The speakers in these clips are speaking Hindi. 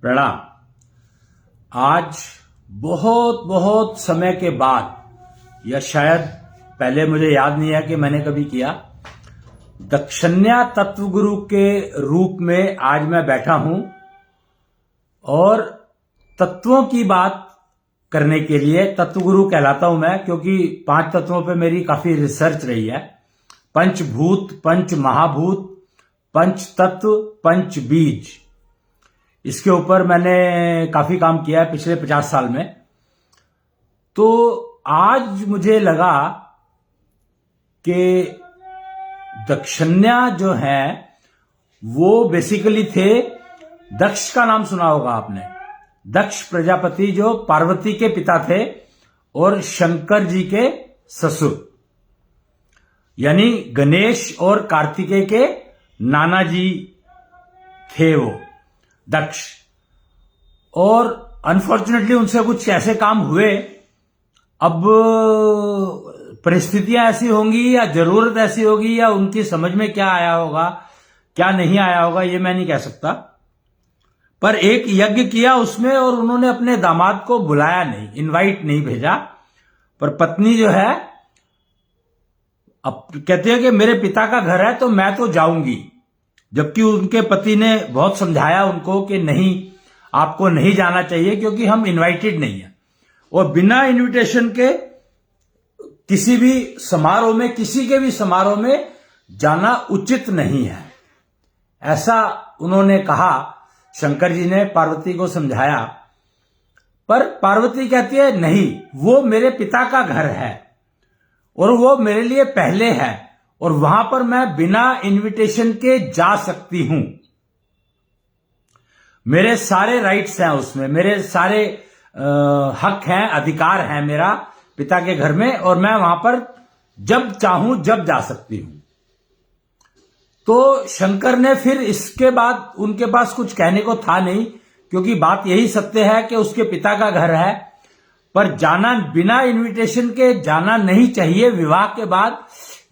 प्रणाम। आज बहुत बहुत समय के बाद, या शायद पहले मुझे याद नहीं है कि मैंने कभी किया, दक्षिण्या तत्वगुरु के रूप में आज मैं बैठा हूं और तत्वों की बात करने के लिए तत्वगुरु कहलाता हूं मैं, क्योंकि 5 तत्वों पे मेरी काफी रिसर्च रही है। पंचभूत, पंच महाभूत, पंच तत्व, पंच बीज, इसके ऊपर मैंने काफी काम किया है पिछले 50 साल में। तो आज मुझे लगा कि दक्षिण्या जो है वो बेसिकली थे, दक्ष का नाम सुना होगा आपने। दक्ष प्रजापति जो पार्वती के पिता थे और शंकर जी के ससुर, यानी गणेश और कार्तिकेय के नाना जी थे वो दक्ष। और अनफॉर्चुनेटली उनसे कुछ ऐसे काम हुए, अब परिस्थितियां ऐसी होंगी या जरूरत ऐसी होगी या उनकी समझ में क्या आया होगा क्या नहीं आया होगा, ये मैं नहीं कह सकता। पर एक यज्ञ किया उसमें और उन्होंने अपने दामाद को बुलाया नहीं, इनवाइट नहीं भेजा। पर पत्नी जो है अब कहती है कि मेरे पिता का घर है तो मैं तो जाऊंगी, जबकि उनके पति ने बहुत समझाया उनको कि नहीं, आपको नहीं जाना चाहिए क्योंकि हम इनवाइटेड नहीं है और बिना इनविटेशन के किसी भी समारोह में, किसी के भी समारोह में जाना उचित नहीं है, ऐसा उन्होंने कहा। शंकर जी ने पार्वती को समझाया, पर पार्वती कहती है नहीं, वो मेरे पिता का घर है और वो मेरे लिए पहले है और वहां पर मैं बिना इनविटेशन के जा सकती हूं। मेरे सारे राइट्स हैं उसमें, मेरे सारे हक हैं, अधिकार है मेरा पिता के घर में, और मैं वहां पर जब चाहूं जब जा सकती हूं। तो शंकर ने फिर इसके बाद, उनके पास कुछ कहने को था नहीं, क्योंकि बात यही सत्य है कि उसके पिता का घर है, पर जाना बिना इनविटेशन के जाना नहीं चाहिए विवाह के बाद,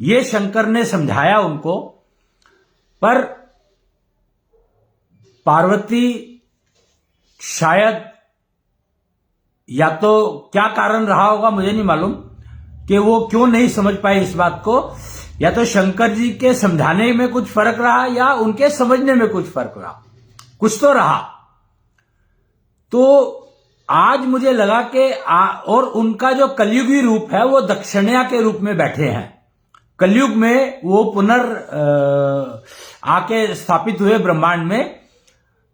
ये शंकर ने समझाया उनको। पर पार्वती शायद, या तो क्या कारण रहा होगा मुझे नहीं मालूम कि वो क्यों नहीं समझ पाए इस बात को, या तो शंकर जी के समझाने में कुछ फर्क रहा या उनके समझने में कुछ फर्क रहा, कुछ तो रहा। तो आज मुझे लगा कि और उनका जो कलयुगी रूप है वो दक्षिण्या के रूप में बैठे हैं। कलयुग में वो आके स्थापित हुए ब्रह्मांड में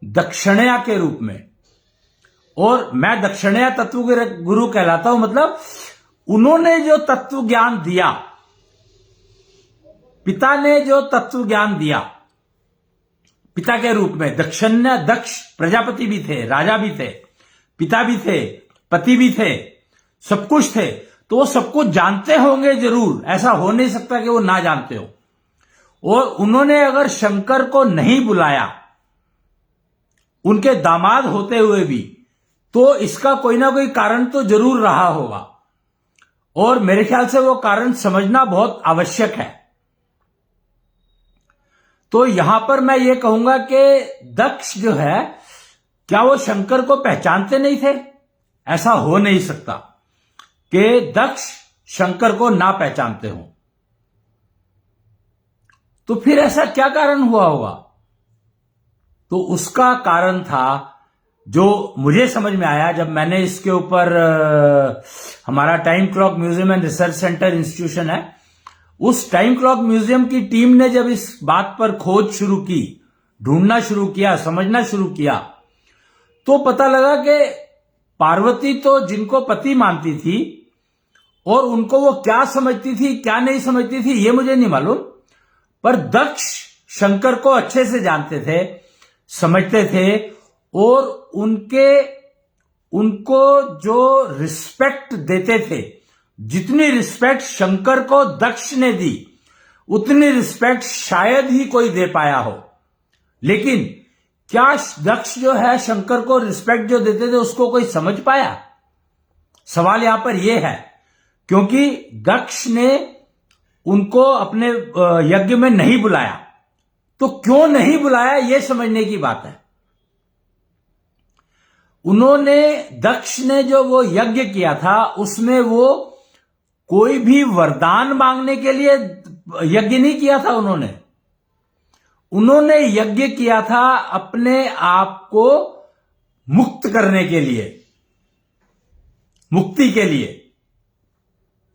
दक्षिण्या के रूप में, और मैं दक्षिण्या तत्व गुरु कहलाता हूं। मतलब उन्होंने जो तत्व ज्ञान दिया, पिता ने जो तत्व ज्ञान दिया पिता के रूप में, दक्षिण्या, दक्ष प्रजापति भी थे, राजा भी थे, पिता भी थे, पति भी थे, सब कुछ थे, तो वो सब कुछ जानते होंगे जरूर, ऐसा हो नहीं सकता कि वो ना जानते हो। और उन्होंने अगर शंकर को नहीं बुलाया उनके दामाद होते हुए भी, तो इसका कोई ना कोई कारण तो जरूर रहा होगा, और मेरे ख्याल से वो कारण समझना बहुत आवश्यक है। तो यहां पर मैं ये कहूंगा कि दक्ष जो है, क्या वो शंकर को पहचानते नहीं थे? ऐसा हो नहीं सकता कि दक्ष शंकर को ना पहचानते हो। तो फिर ऐसा क्या कारण हुआ होगा? तो उसका कारण था, जो मुझे समझ में आया जब मैंने इसके ऊपर, हमारा time clock museum and research centre institution है, उस टाइम क्लॉक म्यूजियम की टीम ने जब इस बात पर खोज शुरू की, ढूंढना शुरू किया, समझना शुरू किया, तो पता लगा कि पार्वती तो जिनको पति मानती थी, और उनको वो क्या समझती थी क्या नहीं समझती थी ये मुझे नहीं मालूम, पर दक्ष शंकर को अच्छे से जानते थे, समझते थे, और उनको जो रिस्पेक्ट देते थे, जितनी रिस्पेक्ट शंकर को दक्ष ने दी, उतनी रिस्पेक्ट शायद ही कोई दे पाया हो। लेकिन क्या दक्ष जो है शंकर को रिस्पेक्ट जो देते थे उसको कोई समझ पाया? सवाल यहां पर यह है, क्योंकि दक्ष ने उनको अपने यज्ञ में नहीं बुलाया। तो क्यों नहीं बुलाया, यह समझने की बात है। उन्होंने, दक्ष ने जो वो यज्ञ किया था उसमें वो कोई भी वरदान मांगने के लिए यज्ञ नहीं किया था। उन्होंने यज्ञ किया था अपने आप को मुक्त करने के लिए, मुक्ति के लिए,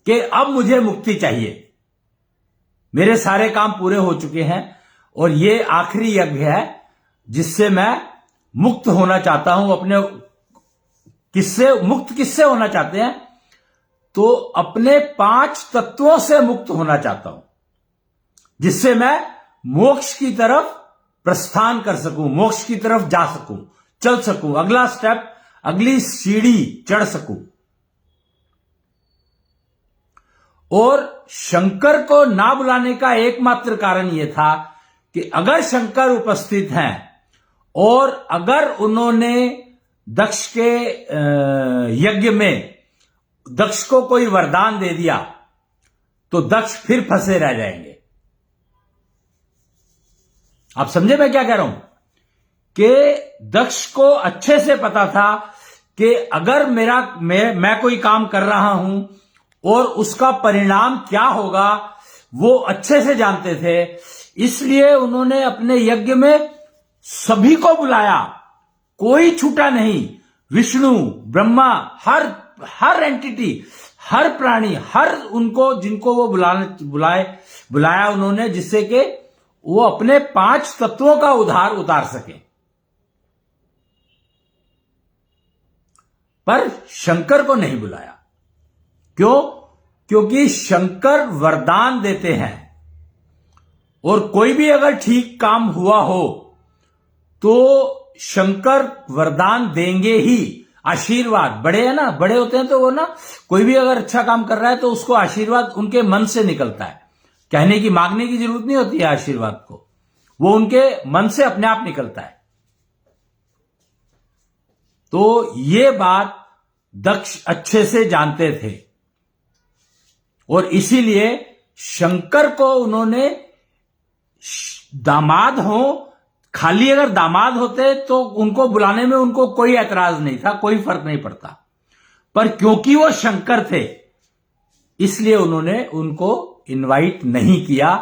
कि अब मुझे मुक्ति चाहिए, मेरे सारे काम पूरे हो चुके हैं और ये आखिरी यज्ञ है जिससे मैं मुक्त होना चाहता हूं। अपने किससे होना चाहते हैं? तो अपने 5 तत्वों से मुक्त होना चाहता हूं, जिससे मैं मोक्ष की तरफ प्रस्थान कर सकूं, मोक्ष की तरफ जा सकूं, चल सकूं, अगला स्टेप, अगली सीढ़ी चढ़ सकूं। और शंकर को ना बुलाने का एकमात्र कारण यह था कि अगर शंकर उपस्थित हैं और अगर उन्होंने दक्ष के यज्ञ में दक्ष को कोई वरदान दे दिया तो दक्ष फिर फंसे रह जाएंगे। आप समझे मैं क्या कह रहा हूं? कि दक्ष को अच्छे से पता था कि अगर मैं कोई काम कर रहा हूं और उसका परिणाम क्या होगा वो अच्छे से जानते थे, इसलिए उन्होंने अपने यज्ञ में सभी को बुलाया, कोई छूटा नहीं। विष्णु, ब्रह्मा, हर एंटिटी, हर प्राणी, हर उनको जिनको वो बुलाया उन्होंने, जिससे कि वो अपने 5 तत्वों का उधार उतार सके। पर शंकर को नहीं बुलाया। क्यों? क्योंकि शंकर वरदान देते हैं और कोई भी अगर ठीक काम हुआ हो तो शंकर वरदान देंगे ही। आशीर्वाद, बड़े है ना, बड़े होते हैं तो वो ना, कोई भी अगर अच्छा काम कर रहा है तो उसको आशीर्वाद उनके मन से निकलता है, कहने की, मांगने की जरूरत नहीं होती है आशीर्वाद को, वो उनके मन से अपने आप निकलता है। तो ये बात दक्ष अच्छे से जानते थे और इसीलिए शंकर को उन्होंने दामाद हो, खाली अगर दामाद होते तो उनको बुलाने में उनको कोई ऐतराज नहीं था, कोई फर्क नहीं पड़ता, पर क्योंकि वो शंकर थे इसलिए उन्होंने उनको इनवाइट नहीं किया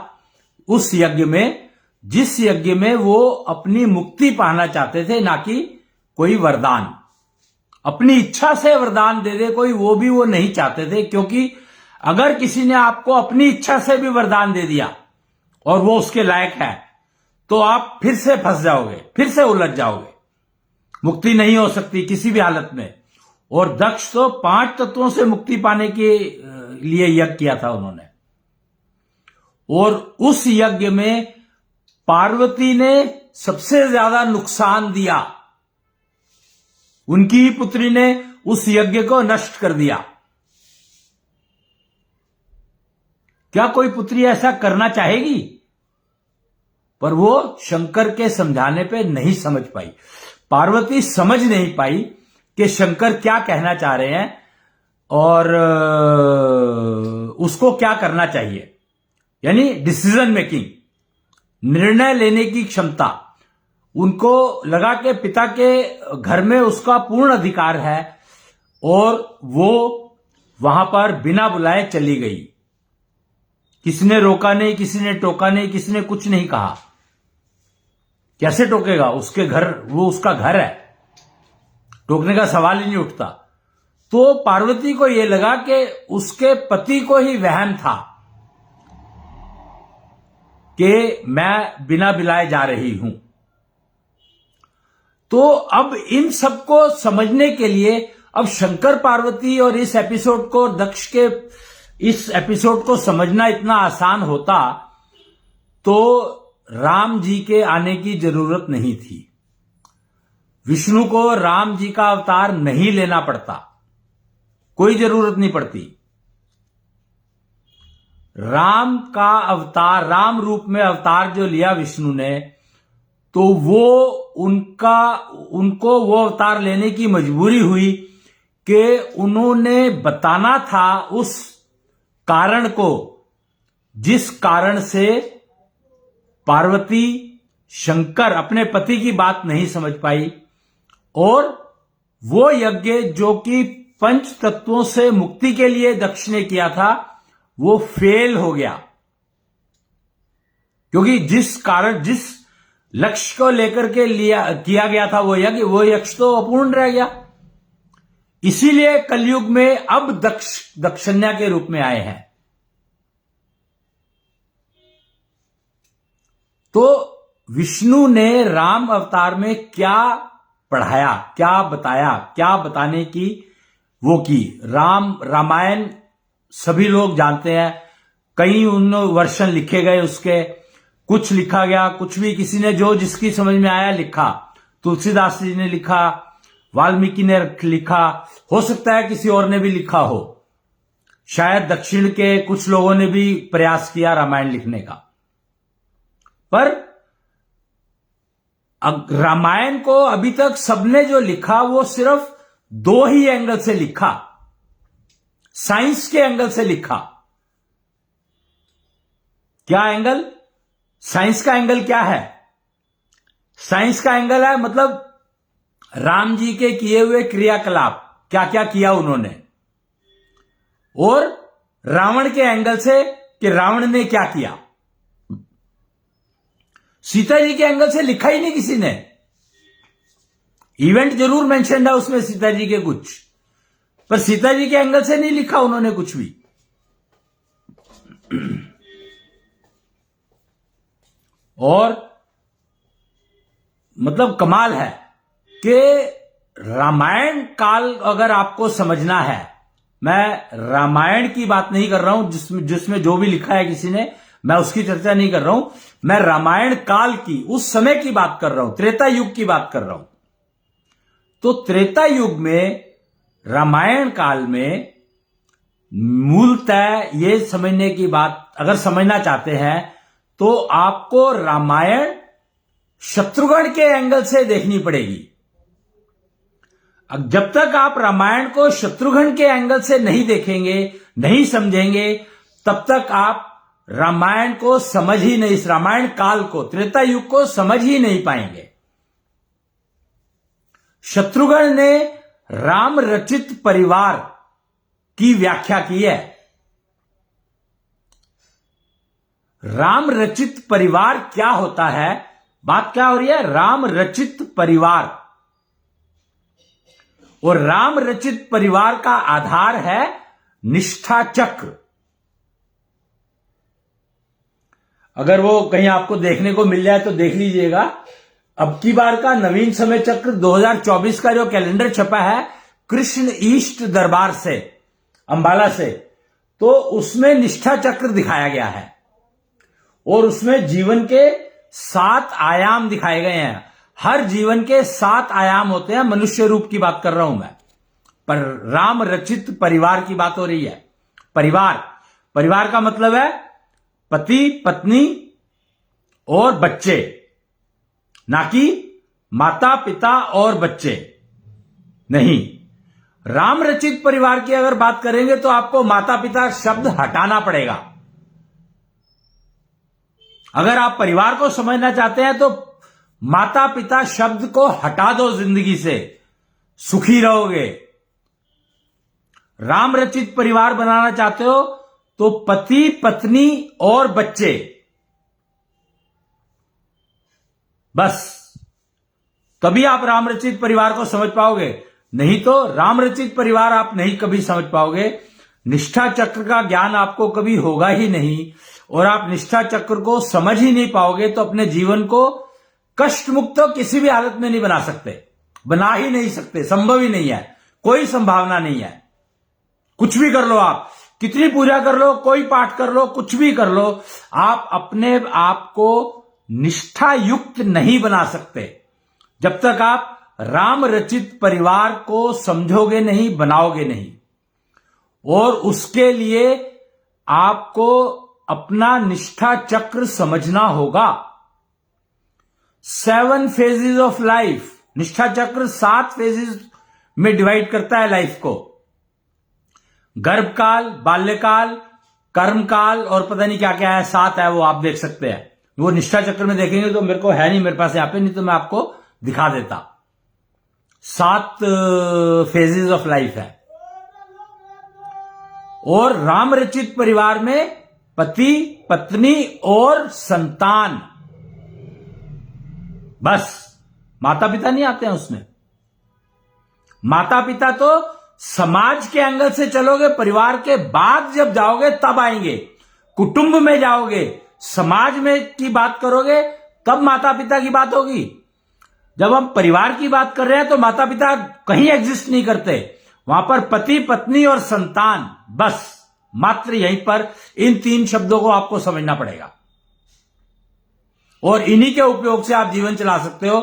उस यज्ञ में, जिस यज्ञ में वो अपनी मुक्ति पाना चाहते थे, ना कि कोई वरदान। अपनी इच्छा से वरदान दे दे कोई, वो भी वो नहीं चाहते थे, क्योंकि अगर किसी ने आपको अपनी इच्छा से भी वरदान दे दिया और वो उसके लायक है तो आप फिर से फंस जाओगे, फिर से उलझ जाओगे, मुक्ति नहीं हो सकती किसी भी हालत में। और दक्ष तो 5 तत्वों से मुक्ति पाने के लिए यज्ञ किया था उन्होंने, और उस यज्ञ में पार्वती ने सबसे ज्यादा नुकसान दिया। उनकी ही पुत्री ने उस यज्ञ को नष्ट कर दिया। क्या कोई पुत्री ऐसा करना चाहेगी? पर वो शंकर के समझाने पे नहीं समझ पाई, पार्वती समझ नहीं पाई कि शंकर क्या कहना चाह रहे हैं और उसको क्या करना चाहिए, यानी डिसीजन मेकिंग, निर्णय लेने की क्षमता। उनको लगा कि पिता के घर में उसका पूर्ण अधिकार है और वो वहां पर बिना बुलाए चली गई। किसी ने रोका नहीं, किसी ने टोका नहीं, किसी ने कुछ नहीं कहा। कैसे टोकेगा? उसके घर, वो उसका घर है, टोकने का सवाल ही नहीं उठता। तो पार्वती को यह लगा कि उसके पति को ही वहम था कि मैं बिना बुलाए जा रही हूं। तो अब इन सबको समझने के लिए, अब शंकर पार्वती और इस एपिसोड को, दक्ष के इस एपिसोड को समझना इतना आसान होता तो राम जी के आने की जरूरत नहीं थी। विष्णु को राम जी का अवतार नहीं लेना पड़ता, कोई जरूरत नहीं पड़ती। राम का अवतार, राम रूप में अवतार जो लिया विष्णु ने, तो वो उनको वो अवतार लेने की मजबूरी हुई कि उन्होंने बताना था उस कारण को जिस कारण से पार्वती, शंकर अपने पति की बात नहीं समझ पाई और वो यज्ञ जो कि पंच तत्वों से मुक्ति के लिए दक्ष ने किया था वो फेल हो गया, क्योंकि जिस लक्ष्य को लेकर के किया गया था वो यज्ञ तो अपूर्ण रह गया। इसीलिए कलयुग में अब दक्षन्या के रूप में आए हैं। तो विष्णु ने राम अवतार में क्या पढ़ाया, क्या बताया, क्या बताने की वो की। रामायण सभी लोग जानते हैं, कई उन वर्षन लिखे गए उसके, कुछ लिखा गया, कुछ भी किसी ने जो जिसकी समझ में आया लिखा। तुलसीदास जी ने लिखा, वाल्मीकि ने लिखा, हो सकता है किसी और ने भी लिखा हो, शायद दक्षिण के कुछ लोगों ने भी प्रयास किया रामायण लिखने का। पर रामायण को अभी तक सबने जो लिखा वो सिर्फ दो ही एंगल से लिखा, साइंस के एंगल से लिखा। क्या एंगल? साइंस का एंगल क्या है? साइंस का एंगल है मतलब राम जी के किए हुए क्रियाकलाप, क्या क्या किया उन्होंने, और रावण के एंगल से कि रावण ने क्या किया। सीता जी के एंगल से लिखा ही नहीं किसी ने। इवेंट जरूर मेंशन है उसमें सीता जी के कुछ, पर सीता जी के एंगल से नहीं लिखा उन्होंने कुछ भी। और मतलब कमाल है कि रामायण काल अगर आपको समझना है, मैं रामायण की बात नहीं कर रहा हूं जिसमें जो भी लिखा है किसी ने, मैं उसकी चर्चा नहीं कर रहा हूं, मैं रामायण काल की, उस समय की बात कर रहा हूं, त्रेता युग की बात कर रहा हूं। तो त्रेता युग में, रामायण काल में मूलतः ये समझने की बात अगर समझना चाहते हैं तो आपको रामायण शत्रुघ्न के एंगल से देखनी पड़ेगी। जब तक आप रामायण को शत्रुघ्न के एंगल से नहीं देखेंगे, नहीं समझेंगे, तब तक आप रामायण को समझ ही नहीं, इस रामायण काल को, त्रेता युग को समझ ही नहीं पाएंगे। शत्रुघ्न ने राम रचित परिवार की व्याख्या की है। राम रचित परिवार क्या होता है? बात क्या हो रही है? राम रचित परिवार। और राम रचित परिवार का आधार है निष्ठा चक्र। अगर वो कहीं आपको देखने को मिल जाए तो देख लीजिएगा। अब की बार का नवीन समय चक्र 2024 का जो कैलेंडर छपा है कृष्ण ईस्ट दरबार से, अंबाला से, तो उसमें निष्ठा चक्र दिखाया गया है और उसमें जीवन के 7 आयाम दिखाए गए हैं। हर जीवन के 7 आयाम होते हैं। मनुष्य रूप की बात कर रहा हूं मैं, पर राम रचित परिवार की बात हो रही है। परिवार का मतलब है पति, पत्नी और बच्चे, ना कि माता, पिता और बच्चे नहीं। राम रचित परिवार की अगर बात करेंगे तो आपको माता पिता शब्द हटाना पड़ेगा। अगर आप परिवार को समझना चाहते हैं तो माता पिता शब्द को हटा दो जिंदगी से, सुखी रहोगे। राम रचित परिवार बनाना चाहते हो तो पति, पत्नी और बच्चे, बस तभी आप राम रचित परिवार को समझ पाओगे। नहीं तो राम रचित परिवार आप नहीं कभी समझ पाओगे। निष्ठा चक्र का ज्ञान आपको कभी होगा ही नहीं, और आप निष्ठा चक्र को समझ ही नहीं पाओगे तो अपने जीवन को कष्ट मुक्त तो किसी भी हालत में नहीं बना सकते, बना ही नहीं सकते, संभव ही नहीं है, कोई संभावना नहीं है। कुछ भी कर लो आप, कितनी पूजा कर लो, कोई पाठ कर लो, कुछ भी कर लो, आप अपने आप को निष्ठा युक्त नहीं बना सकते जब तक आप राम रचित परिवार को समझोगे नहीं, बनाओगे नहीं। और उसके लिए आपको अपना निष्ठा चक्र समझना होगा। 7 फेजेस ऑफ लाइफ, निष्ठा चक्र 7 फेजेस में डिवाइड करता है लाइफ को। गर्भकाल, बाल्यकाल, कर्मकाल और पता नहीं क्या क्या है, 7 है, वो आप देख सकते हैं। वो निष्ठा चक्र में देखेंगे तो मेरे को है नहीं मेरे पास यहाँ पे, नहीं तो मैं आपको दिखा देता। 7 फेजेस ऑफ लाइफ है। और राम रचित परिवार में पति, पत्नी और संतान, बस माता पिता नहीं आते हैं उसमें। माता पिता तो समाज के एंगल से चलोगे, परिवार के बाद जब जाओगे तब आएंगे। कुटुंब में जाओगे, समाज में की बात करोगे, तब माता पिता की बात होगी। जब हम परिवार की बात कर रहे हैं तो माता पिता कहीं एग्जिस्ट नहीं करते, वहां पर पति, पत्नी और संतान, बस मात्र यहीं पर इन 3 शब्दों को आपको समझना पड़ेगा। और इन्हीं के उपयोग से आप जीवन चला सकते हो।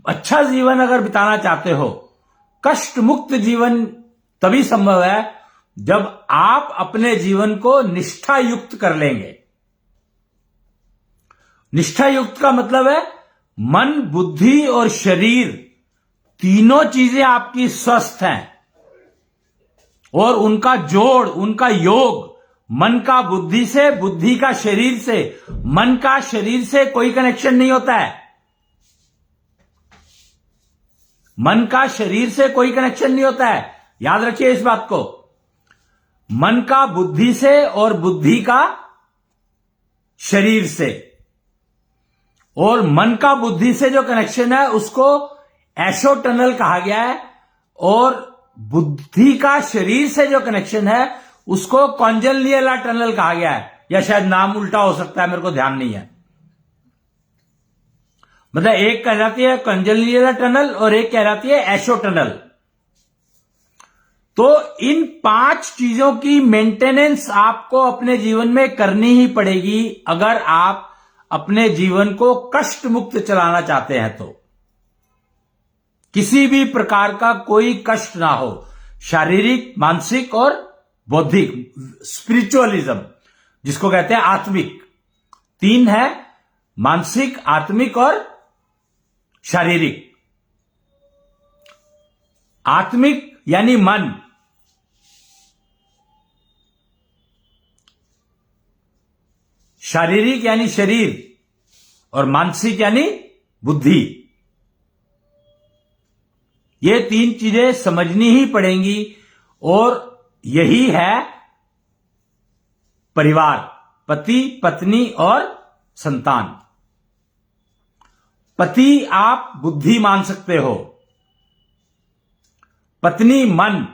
अच्छा जीवन अगर बिताना चाहते हो, कष्ट मुक्त जीवन तभी संभव है जब आप अपने जीवन को निष्ठा युक्त कर लेंगे। निष्ठा युक्त का मतलब है मन, बुद्धि और शरीर तीनों चीजें आपकी स्वस्थ हैं और उनका जोड़, उनका योग मन का बुद्धि से, बुद्धि का शरीर से, मन का शरीर से कोई कनेक्शन नहीं होता है। मन का शरीर से कोई कनेक्शन नहीं होता है, याद रखिए इस बात को। मन का बुद्धि से और बुद्धि का शरीर से, और मन का बुद्धि से जो कनेक्शन है उसको एशो टनल कहा गया है, और बुद्धि का शरीर से जो कनेक्शन है उसको कॉन्जलियला टनल कहा गया है, या शायद नाम उल्टा हो सकता है, मेरे को ध्यान नहीं है। मतलब एक कहलाती है कॉन्जलियला टनल और एक कहलाती है एशो टनल। तो इन 5 चीजों की मेंटेनेंस आपको अपने जीवन में करनी ही पड़ेगी अगर आप अपने जीवन को कष्ट मुक्त चलाना चाहते हैं। तो किसी भी प्रकार का कोई कष्ट ना हो, शारीरिक, मानसिक और बौद्धिक, स्पिरिचुअलिज्म जिसको कहते हैं आत्मिक। 3 है, मानसिक, आत्मिक और शारीरिक। आत्मिक यानी मन, शारीरिक यानी शरीर, और मानसिक यानी बुद्धि। ये 3 चीजें समझनी ही पड़ेंगी, और यही है परिवार, पति, पत्नी और संतान। पति आप बुद्धि मान सकते हो, पत्नी मन,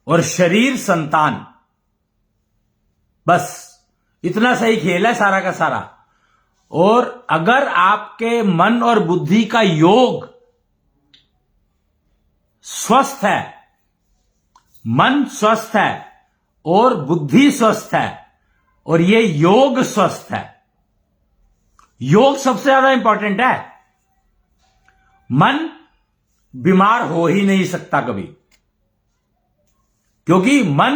और शरीर संतान। बस इतना सही खेल है सारा का सारा। और अगर आपके मन और बुद्धि का योग स्वस्थ है, मन स्वस्थ है और बुद्धि स्वस्थ है, और ये योग स्वस्थ है, योग सबसे ज्यादा इंपॉर्टेंट है। मन बीमार हो ही नहीं सकता कभी, क्योंकि मन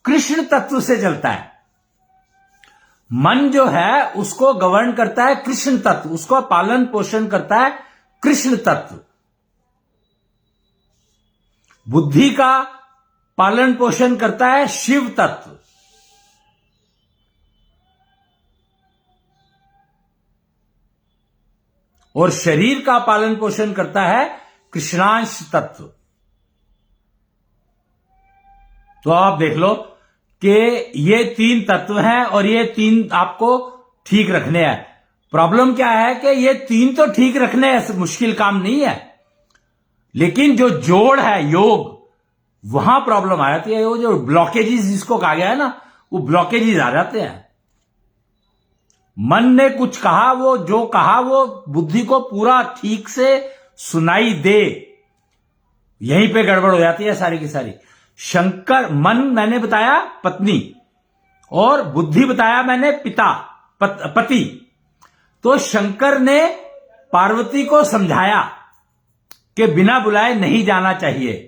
कृष्ण तत्व से चलता है। मन जो है उसको गवर्न करता है कृष्ण तत्व, उसको पालन पोषण करता है कृष्ण तत्व। बुद्धि का पालन पोषण करता है शिव तत्व। और शरीर का पालन पोषण करता है कृष्णांश तत्व। तो आप देख लो कि ये 3 तत्व हैं और ये 3 आपको ठीक रखने हैं। प्रॉब्लम क्या है कि ये 3 तो ठीक रखने हैं, मुश्किल काम नहीं है, लेकिन जो जोड़ है योग, वहां प्रॉब्लम आ जाती है। वो जो ब्लॉकेजेस जिसको कहा गया है ना, वो ब्लॉकेजेस आ जाते हैं। मन ने कुछ कहा, वो जो कहा वो बुद्धि को पूरा ठीक से सुनाई दे, यहीं पे गड़बड़ हो जाती है सारी की सारी। शंकर, मन मैंने बताया पत्नी, और बुद्धि बताया मैंने पिता, पति। तो शंकर ने पार्वती को समझाया कि बिना बुलाए नहीं जाना चाहिए।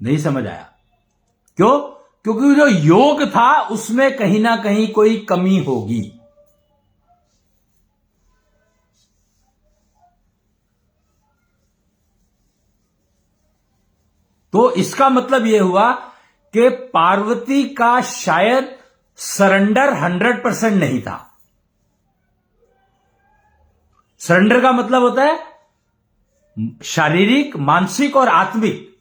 नहीं समझ आया क्यों? क्योंकि जो योग था उसमें कहीं ना कहीं कोई कमी होगी। तो इसका मतलब यह हुआ कि पार्वती का शायद सरेंडर 100% नहीं था। सरेंडर का मतलब होता है शारीरिक, मानसिक और आत्मिक।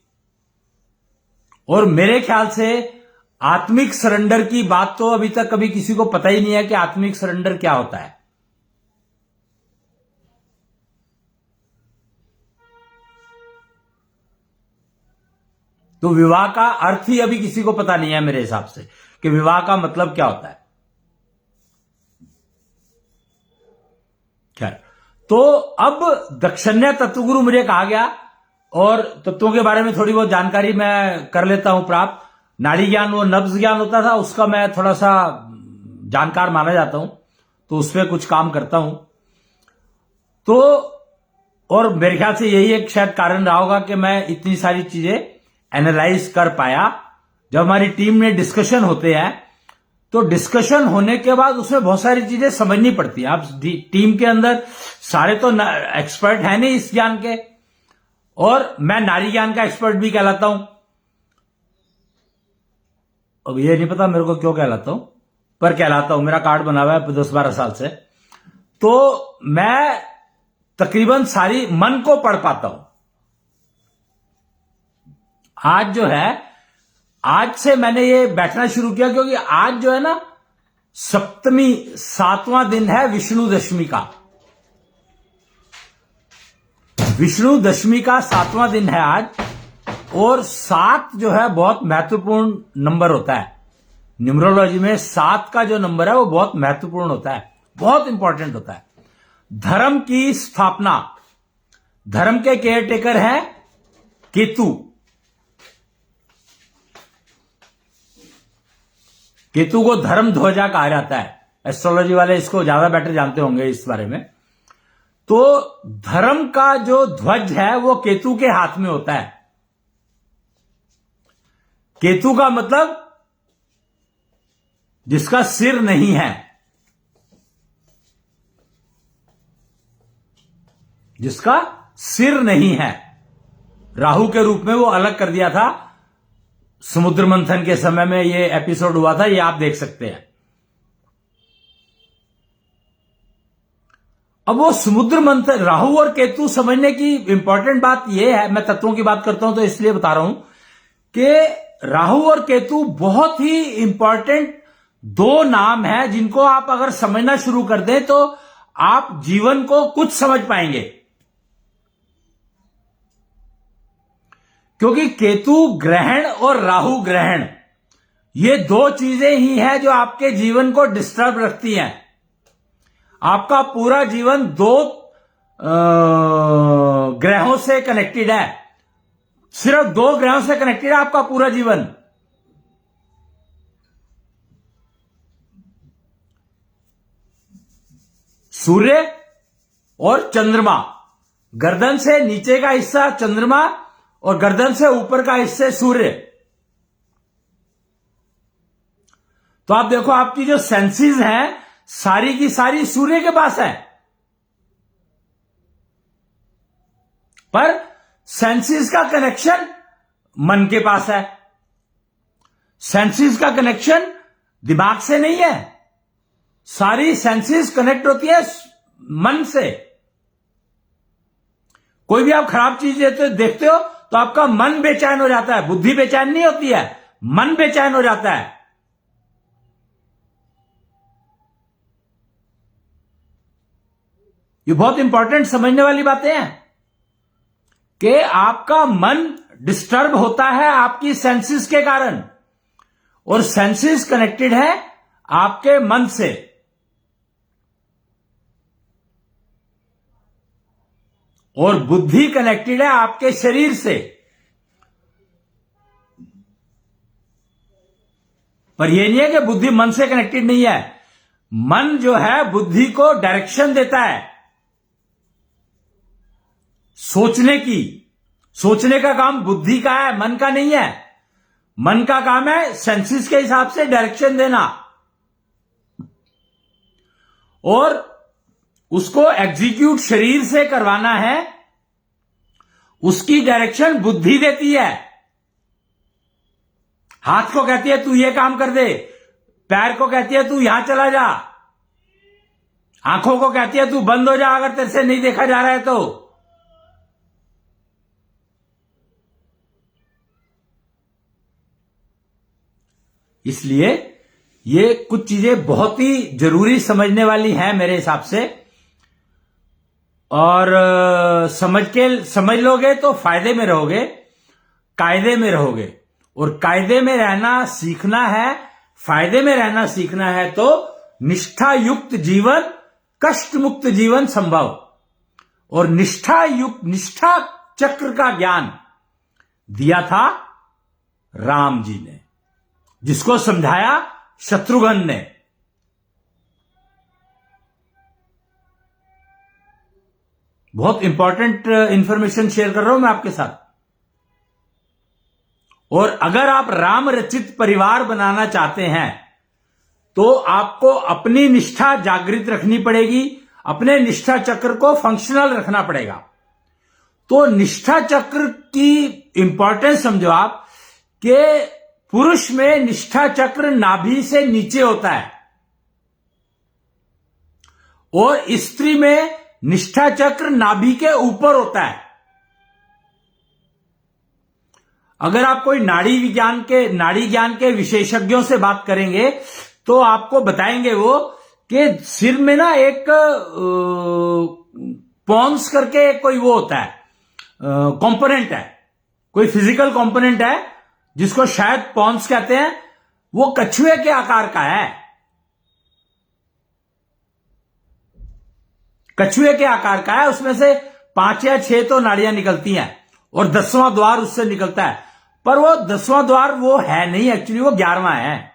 और मेरे ख्याल से आत्मिक सरेंडर की बात तो अभी तक कभी किसी को पता ही नहीं है कि आत्मिक सरेंडर क्या होता है। तो विवाह का अर्थ ही अभी किसी को पता नहीं है मेरे हिसाब से कि विवाह का मतलब क्या होता है। खैर, तो अब दक्षिण्य तत्वगुरु मुझे कहा गया और तत्वों के बारे में थोड़ी बहुत जानकारी मैं कर लेता हूं प्राप्त। नाड़ी ज्ञान, वो नब्ज ज्ञान होता था, उसका मैं थोड़ा सा जानकार माना जाता हूं, तो उसमें कुछ काम करता हूं। तो और मेरे ख्याल से यही एक शायद कारण रहा होगा कि मैं इतनी सारी चीजें एनालाइज कर पाया। जब हमारी टीम में डिस्कशन होते हैं तो डिस्कशन होने के बाद उसमें बहुत सारी चीजें समझनी पड़ती है। आप टीम के अंदर सारे तो एक्सपर्ट है नहीं इस ज्ञान के, और मैं नाड़ी ज्ञान का एक्सपर्ट भी कहलाता हूं। अब ये नहीं पता मेरे को क्यों कहलाता हूं, पर कहलाता हूं। मेरा कार्ड बना हुआ है 10-12 साल से। तो मैं तकरीबन सारी मन को पढ़ पाता हूं। आज जो है, आज से मैंने ये बैठना शुरू किया क्योंकि आज जो है ना, सप्तमी 7वां दिन है विष्णु दशमी का। विष्णु दशमी का 7वां दिन है आज। और 7 जो है बहुत महत्वपूर्ण नंबर होता है। न्यूमरोलॉजी में 7 का जो नंबर है वो बहुत महत्वपूर्ण होता है, बहुत इंपॉर्टेंट होता है। धर्म की स्थापना, धर्म के केयरटेकर हैं केतु। केतु को धर्म ध्वजा कहा जाता है। एस्ट्रोलॉजी वाले इसको ज्यादा बेटर जानते होंगे इस बारे में। तो धर्म का जो ध्वज है वो केतु के हाथ में होता है। केतु का मतलब जिसका सिर नहीं है, जिसका सिर नहीं है। राहु के रूप में वो अलग कर दिया था समुद्र मंथन के समय में, ये एपिसोड हुआ था, ये आप देख सकते हैं। अब वो समुद्र मंथन, राहु और केतु समझने की इंपॉर्टेंट बात यह है, मैं तत्वों की बात करता हूं तो इसलिए बता रहा हूं कि राहु और केतु बहुत ही इंपॉर्टेंट 2 नाम हैं जिनको आप अगर समझना शुरू कर दें तो आप जीवन को कुछ समझ पाएंगे। क्योंकि केतु ग्रहण और राहु ग्रहण, ये 2 चीजें ही हैं जो आपके जीवन को डिस्टर्ब रखती हैं। आपका पूरा जीवन 2 ग्रहों से कनेक्टेड है। सिर्फ 2 ग्रहों से कनेक्टेड है आपका पूरा जीवन। सूर्य और चंद्रमा। गर्दन से नीचे का हिस्सा चंद्रमा और गर्दन से ऊपर का हिस्सा सूर्य। तो आप देखो, आपकी जो सेंसेस हैं सारी की सारी सूर्य के पास है। पर सेंसेस का कनेक्शन मन के पास है। सेंसेस का कनेक्शन दिमाग से नहीं है। सारी सेंसेस कनेक्ट होती है मन से। कोई भी आप खराब चीज देखते हो तो आपका मन बेचैन हो जाता है। बुद्धि बेचैन नहीं होती है, मन बेचैन हो जाता है। ये बहुत इंपॉर्टेंट समझने वाली बातें हैं कि आपका मन डिस्टर्ब होता है आपकी सेंसेस के कारण, और सेंसेस कनेक्टेड है आपके मन से। और बुद्धि कनेक्टेड है आपके शरीर से। पर यह नहीं है कि बुद्धि मन से कनेक्टेड नहीं है। मन जो है बुद्धि को डायरेक्शन देता है सोचने की। सोचने का काम बुद्धि का है, मन का नहीं है। मन का काम है सेंसेस के हिसाब से डायरेक्शन देना, और उसको एग्जीक्यूट शरीर से करवाना है। उसकी डायरेक्शन बुद्धि देती है। हाथ को कहती है तू ये काम कर दे, पैर को कहती है तू यहां चला जा, आंखों को कहती है तू बंद हो जा अगर तेरे से नहीं देखा जा रहा है तो। इसलिए ये कुछ चीजें बहुत ही जरूरी समझने वाली हैं मेरे हिसाब से, और समझ लोगे तो फायदे में रहोगे, कायदे में रहोगे। और कायदे में रहना सीखना है, फायदे में रहना सीखना है तो निष्ठा युक्त जीवन, कष्ट मुक्त जीवन संभव। और निष्ठा चक्र का ज्ञान दिया था राम जी ने, जिसको समझाया शत्रुघ्न ने। बहुत इंपॉर्टेंट इंफॉर्मेशन शेयर कर रहा हूं मैं आपके साथ। और अगर आप राम रचित परिवार बनाना चाहते हैं तो आपको अपनी निष्ठा जागृत रखनी पड़ेगी, अपने निष्ठा चक्र को फंक्शनल रखना पड़ेगा। तो निष्ठा चक्र की इंपॉर्टेंस समझो आप, कि पुरुष में निष्ठा चक्र नाभि से नीचे होता है और स्त्री में निष्ठा चक्र नाभि के ऊपर होता है। अगर आप कोई नाड़ी ज्ञान के विशेषज्ञों से बात करेंगे तो आपको बताएंगे वो कि सिर में ना एक पॉन्स करके कोई वो होता है, कंपोनेंट है, कोई फिजिकल कंपोनेंट है जिसको शायद पॉन्स कहते हैं। वो कछुए के आकार का है, कछुए के आकार का है। उसमें से 5 या 6 तो नाड़ियां निकलती हैं और 10वां द्वार उससे निकलता है। पर वो 10वां द्वार वो है नहीं, एक्चुअली वो 11वां है।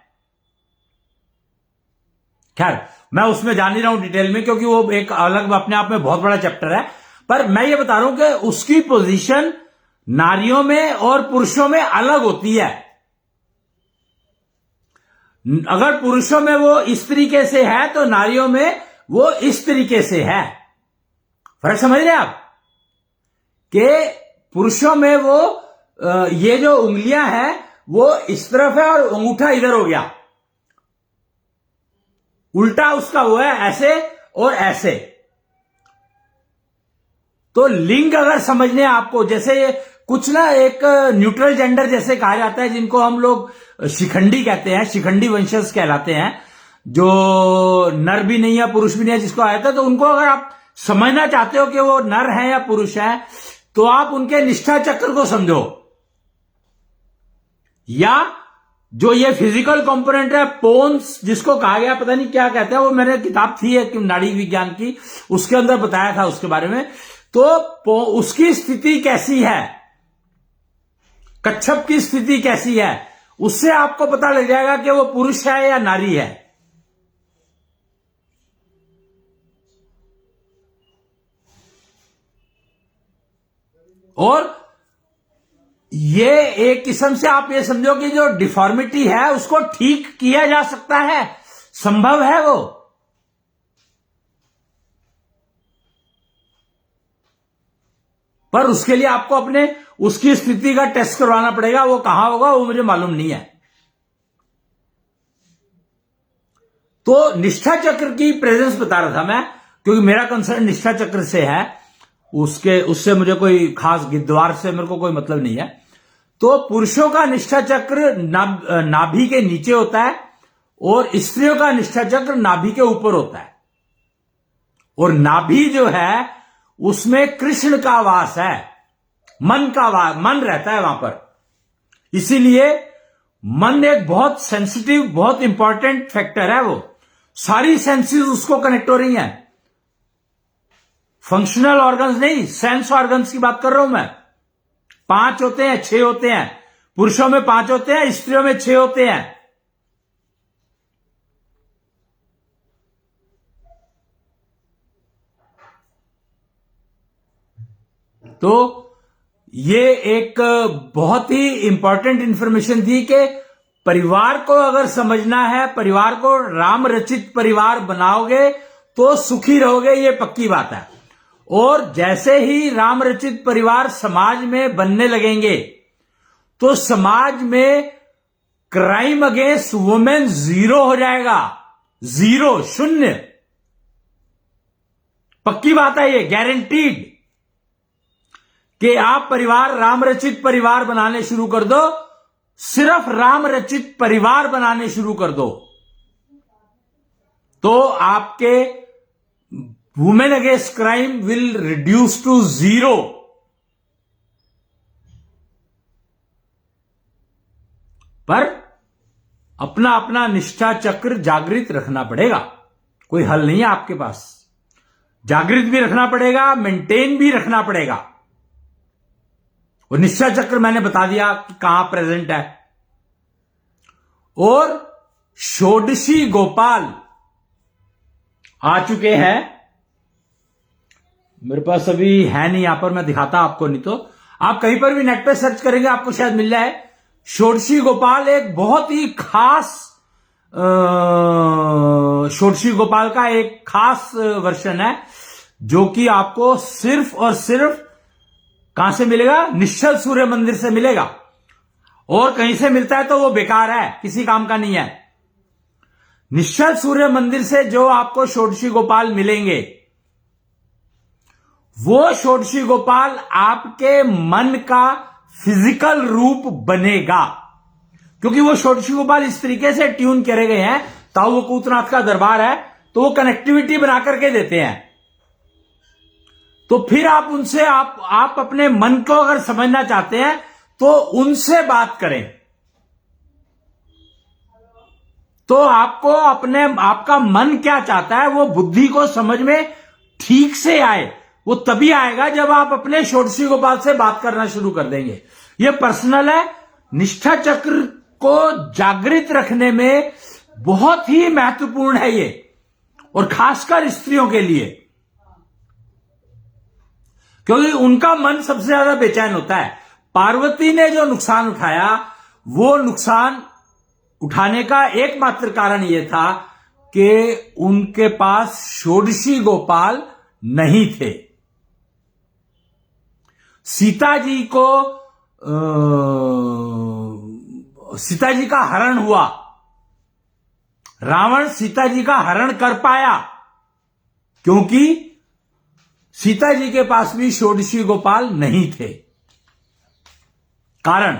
खैर मैं उसमें जा नहीं रहा हूं डिटेल में, क्योंकि वो एक अलग अपने आप में बहुत बड़ा चैप्टर है। पर मैं ये बता रहा हूं कि उसकी पोजीशन नारियों में और पुरुषों में अलग होती है। अगर पुरुषों में वो इस तरीके से है तो नारियों में वो इस तरीके से है। फर्क समझ रहे आप? कि पुरुषों में वो ये जो उंगलियां हैं वो इस तरफ है और अंगूठा इधर हो गया, उल्टा उसका वो है, ऐसे और ऐसे। तो लिंग अगर समझने आपको, जैसे कुछ ना एक न्यूट्रल जेंडर जैसे कहा जाता है, जिनको हम लोग शिखंडी कहते हैं, शिखंडी वंशज कहलाते हैं, जो नर भी नहीं है पुरुष भी नहीं है, जिसको आया था। तो उनको अगर आप समझना चाहते हो कि वो नर है या पुरुष है, तो आप उनके निष्ठा चक्र को समझो। या जो ये फिजिकल कंपोनेंट है पोन्स, जिसको कहा गया पता नहीं क्या कहते हैं, वो मैंने किताब थी एक नाड़ी विज्ञान की, उसके अंदर बताया था उसके बारे में। तो उसकी स्थिति कैसी है, कच्छप की स्थिति कैसी है, उससे आपको पता लग जाएगा कि वो पुरुष है या नारी है। और ये एक किस्म से आप ये समझो कि जो डिफॉर्मिटी है उसको ठीक किया जा सकता है, संभव है वो। पर उसके लिए आपको अपने उसकी स्थिति का टेस्ट करवाना पड़ेगा। वो कहां होगा वो मुझे मालूम नहीं है। तो निष्ठा चक्र की प्रेजेंस बता रहा था मैं, क्योंकि मेरा कंसर्न निष्ठा चक्र से है। उससे मुझे कोई खास द्वार से मेरे को कोई मतलब नहीं है। तो पुरुषों का निष्ठा चक्र नाभि के नीचे होता है और स्त्रियों का निष्ठा चक्र नाभि के ऊपर होता है। और नाभि जो है उसमें कृष्ण का वास है, मन रहता है वहां पर। इसीलिए मन एक बहुत सेंसिटिव, बहुत इंपॉर्टेंट फैक्टर है। वो सारी सेंसेस उसको कनेक्ट हो रही हैं। फंक्शनल ऑर्गन्स नहीं, सेंस ऑर्गन्स की बात कर रहा हूं मैं। 5 होते हैं, 6 होते हैं। पुरुषों में 5 होते हैं, स्त्रियों में 6 होते हैं। तो ये एक बहुत ही इंपॉर्टेंट इंफॉर्मेशन थी कि परिवार को अगर समझना है, परिवार को राम रचित परिवार बनाओगे तो सुखी रहोगे, ये पक्की बात है। और जैसे ही राम रचित परिवार समाज में बनने लगेंगे तो समाज में क्राइम अगेंस्ट वुमेन 0 हो जाएगा। 0, 0। पक्की बात है ये, गारंटीड, कि आप परिवार राम रचित परिवार बनाने शुरू कर दो, सिर्फ राम रचित परिवार बनाने शुरू कर दो, तो आपके women against crime will reduce to 0। पर अपना अपना निष्ठा चक्र जागृत रखना पड़ेगा, कोई हल नहीं है आपके पास। जागृत भी रखना पड़ेगा, मेंटेन भी रखना पड़ेगा। और निष्ठा चक्र मैंने बता दिया कि कहां प्रेजेंट है। और षोडशी गोपाल आ चुके हैं, मेरे पास अभी है नहीं, यहां पर मैं दिखाता आपको, नहीं तो आप कहीं पर भी नेट पे सर्च करेंगे आपको शायद मिल जाए। षोडशी गोपाल एक बहुत ही खास, षोडशी गोपाल का एक खास वर्जन है, जो कि आपको सिर्फ और सिर्फ कहां से मिलेगा? निश्चल सूर्य मंदिर से मिलेगा। और कहीं से मिलता है तो वो बेकार है, किसी काम का नहीं है। निश्चल सूर्य मंदिर से जो आपको षोडशी गोपाल मिलेंगे, वो षोडशी गोपाल आपके मन का फिजिकल रूप बनेगा, क्योंकि वो षोडशी गोपाल इस तरीके से ट्यून करे गए हैं, ताऊ कूतनाथ का दरबार है, तो वो कनेक्टिविटी बना करके देते हैं। तो फिर आप उनसे आप अपने मन को अगर समझना चाहते हैं तो उनसे बात करें, तो आपको आपका मन क्या चाहता है वो बुद्धि को समझ में ठीक से आए। वो तभी आएगा जब आप अपने षोडशी गोपाल से बात करना शुरू कर देंगे। ये पर्सनल है, निष्ठा चक्र को जागृत रखने में बहुत ही महत्वपूर्ण है ये, और खासकर स्त्रियों के लिए, क्योंकि उनका मन सबसे ज्यादा बेचैन होता है। पार्वती ने जो नुकसान उठाया, वो नुकसान उठाने का एकमात्र कारण यह था कि उनके पास षोडशी गोपाल नहीं थे। सीता जी का हरण हुआ, रावण सीता जी का हरण कर पाया, क्योंकि सीता जी के पास भी षोडशी गोपाल नहीं थे। कारण,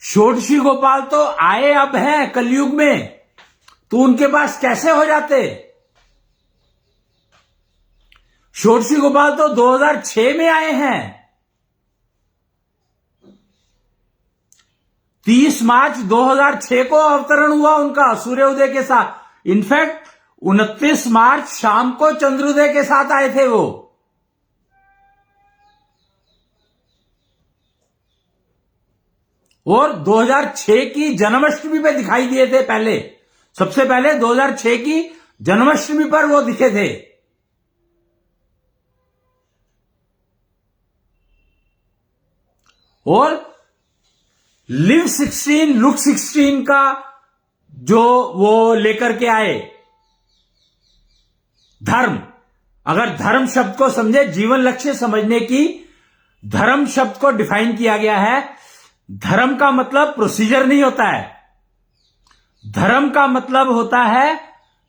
षोडशी गोपाल तो आए अब हैं कलयुग में, तो उनके पास कैसे हो जाते? षोडशी गोपाल तो 2006 में आए हैं। 30 मार्च 2006 को अवतरण हुआ उनका सूर्योदय के साथ। इनफैक्ट 29 मार्च शाम को चंद्रोदय के साथ आए थे वो। और 2006 की जन्माष्टमी पे दिखाई दिए थे पहले, सबसे पहले 2006 की जन्माष्टमी पर वो दिखे थे। और लिव 16 लुक 16 का जो वो लेकर के आए धर्म, अगर धर्म शब्द को समझे, जीवन लक्ष्य समझने की, धर्म शब्द को डिफाइन किया गया है। धर्म का मतलब प्रोसीजर नहीं होता है, धर्म का मतलब होता है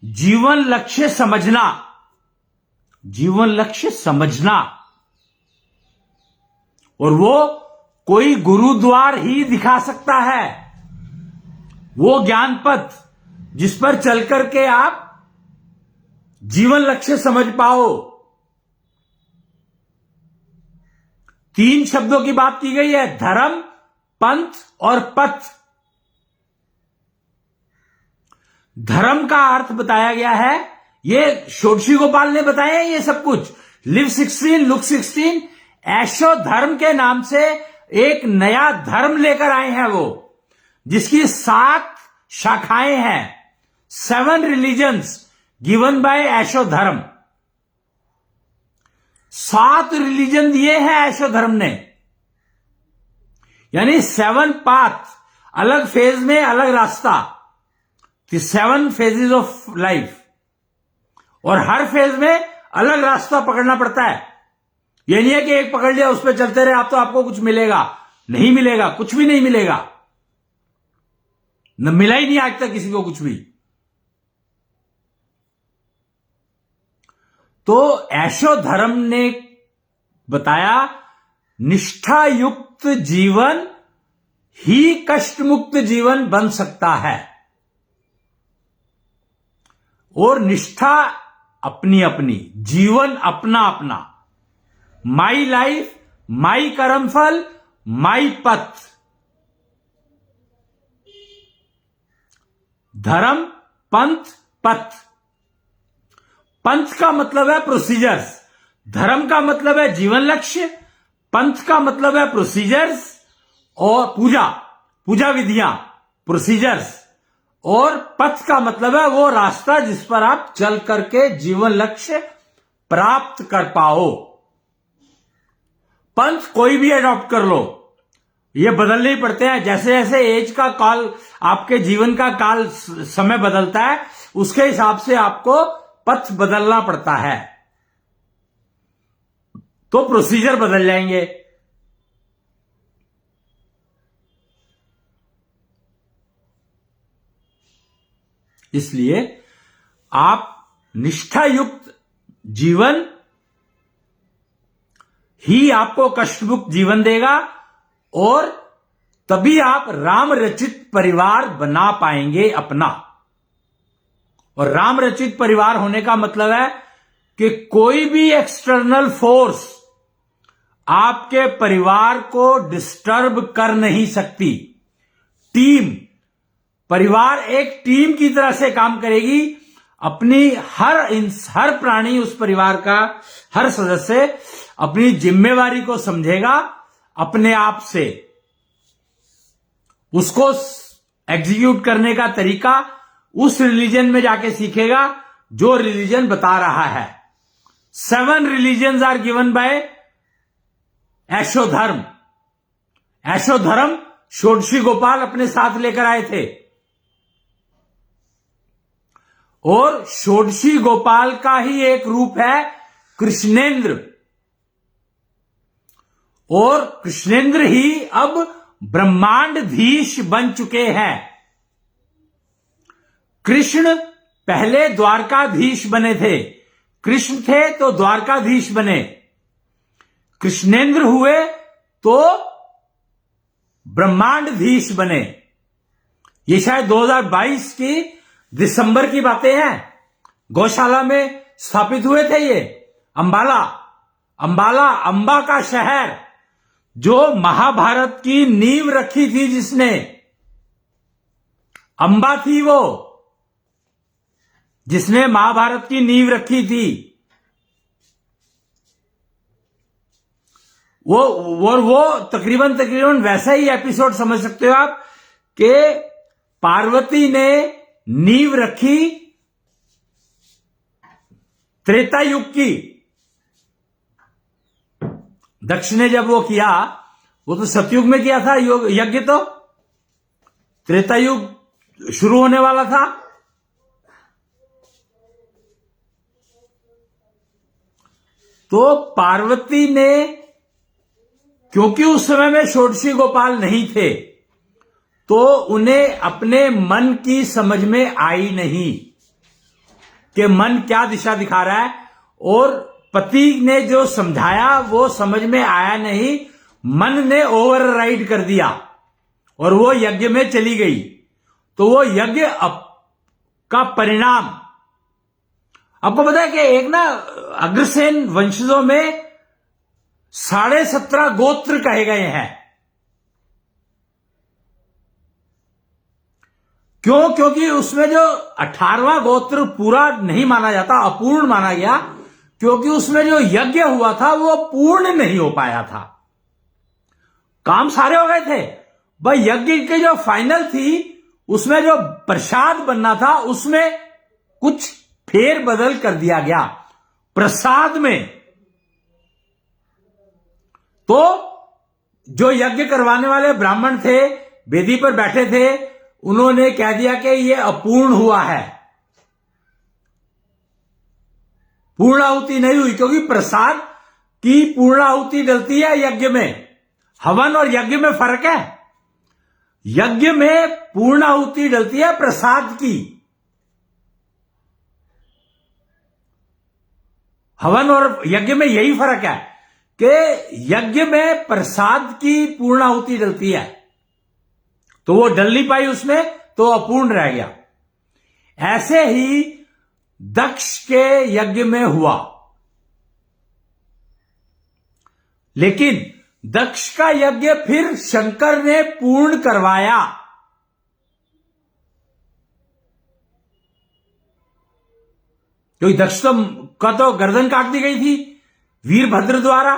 जीवन लक्ष्य समझना, जीवन लक्ष्य समझना। और वो कोई गुरुद्वार ही दिखा सकता है, वो ज्ञान पथ जिस पर चल करके आप जीवन लक्ष्य समझ पाओ। 3 शब्दों की बात की गई है, धर्म, पंथ और पथ। धर्म का अर्थ बताया गया है, ये षोडशी गोपाल ने बताया ये सब कुछ। लिव 16 लुक 16 ऐशो धर्म के नाम से एक नया धर्म लेकर आए हैं वो, जिसकी 7 शाखाएं हैं। 7 रिलीजन्स गिवन बाय ऐशो धर्म। 7 रिलीजन दिए हैं ऐशो धर्म ने, यानी 7 पाथ, अलग फेज में अलग रास्ता, 7 फेजेस ऑफ लाइफ, और हर फेज में अलग रास्ता पकड़ना पड़ता है। यह नहीं है कि एक पकड़ लिया उस पर चलते रहे आप तो आपको कुछ मिलेगा, नहीं मिलेगा, कुछ भी नहीं मिलेगा, न मिला ही नहीं आज तक किसी को कुछ भी। तो ऐशो धर्म ने बताया निष्ठा युक्त जीवन ही कष्ट मुक्त जीवन बन सकता है। और निष्ठा अपनी अपनी, जीवन अपना अपना, माई लाइफ, माई कर्मफल, माई पथ। धर्म, पंथ, पथ। पंथ का मतलब है प्रोसीजर्स, धर्म का मतलब है जीवन लक्ष्य, पंथ का मतलब है प्रोसीजर्स और पूजा विधियां, प्रोसीजर्स, और पथ का मतलब है वो रास्ता जिस पर आप चल करके जीवन लक्ष्य प्राप्त कर पाओ। पंथ कोई भी अडॉप्ट कर लो, ये बदलने ही पड़ते हैं। जैसे जैसे एज का काल, आपके जीवन का काल, समय बदलता है, उसके हिसाब से आपको पथ बदलना पड़ता है, तो प्रोसीजर बदल जाएंगे। इसलिए आप निष्ठा युक्त जीवन ही आपको कष्टमुक्त जीवन देगा और तभी आप राम रचित परिवार बना पाएंगे अपना। और राम रचित परिवार होने का मतलब है कि कोई भी एक्सटर्नल फोर्स आपके परिवार को डिस्टर्ब कर नहीं सकती। टीम, परिवार एक टीम की तरह से काम करेगी। अपनी हर प्राणी, उस परिवार का हर सदस्य अपनी जिम्मेवारी को समझेगा, अपने आप से उसको एग्जीक्यूट करने का तरीका उस रिलीजन में जाके सीखेगा जो रिलीजन बता रहा है। 7 रिलीजन्स आर गिवन बाय ऐशो धर्म। ऐशो धर्म षोडशी गोपाल अपने साथ लेकर आए थे, और षोडशी गोपाल का ही एक रूप है कृष्णेंद्र, और कृष्णेंद्र ही अब ब्रह्मांडधीश बन चुके हैं। कृष्ण पहले द्वारकाधीश बने थे, कृष्ण थे तो द्वारकाधीश बने, कृष्णेंद्र हुए तो ब्रह्मांडधीश बने। ये शायद 2022 की दिसंबर की बातें हैं। गौशाला में स्थापित हुए थे ये। अंबाला, अंबा का शहर, जो महाभारत की नींव रखी थी जिसने, अंबा थी वो जिसने महाभारत की नींव रखी थी। वो तकरीबन वैसा ही एपिसोड समझ सकते हो आप कि पार्वती ने नींव रखी त्रेता युग की। दक्ष ने जब वो किया, वो तो सतयुग में किया था यज्ञ, तो त्रेता युग शुरू होने वाला था। तो पार्वती ने, क्योंकि उस समय में षोडशी गोपाल नहीं थे, तो उन्हें अपने मन की समझ में आई नहीं कि मन क्या दिशा दिखा रहा है, और पति ने जो समझाया वो समझ में आया नहीं, मन ने ओवरराइड कर दिया और वो यज्ञ में चली गई। तो वो यज्ञ का परिणाम, आपको पता है कि एक ना अग्रसेन वंशजों में 17.5 गोत्र कहे गए हैं। क्यों? क्योंकि उसमें जो 18वां गोत्र पूरा नहीं माना जाता, अपूर्ण माना गया, क्योंकि उसमें जो यज्ञ हुआ था वो पूर्ण नहीं हो पाया था। काम सारे हो गए थे, भाई यज्ञ की जो फाइनल थी उसमें जो प्रसाद बनना था उसमें कुछ फेर बदल कर दिया गया प्रसाद में। तो जो यज्ञ करवाने वाले ब्राह्मण थे, वेदी पर बैठे थे, उन्होंने कह दिया कि यह अपूर्ण हुआ है, पूर्णाहुति नहीं हुई, क्योंकि प्रसाद की पूर्णाहुति डलती है यज्ञ में। हवन और यज्ञ में फर्क है। यज्ञ में पूर्णाहुति डलती है प्रसाद की, हवन और यज्ञ में यही फर्क है कि यज्ञ में प्रसाद की पूर्णाहुति डलती है, तो वो डल नहीं पाई उसमें, तो अपूर्ण रह गया। ऐसे ही दक्ष के यज्ञ में हुआ, लेकिन दक्ष का यज्ञ फिर शंकर ने पूर्ण करवाया। क्योंकि दक्ष का तो गर्दन काट दी गई थी वीरभद्र द्वारा,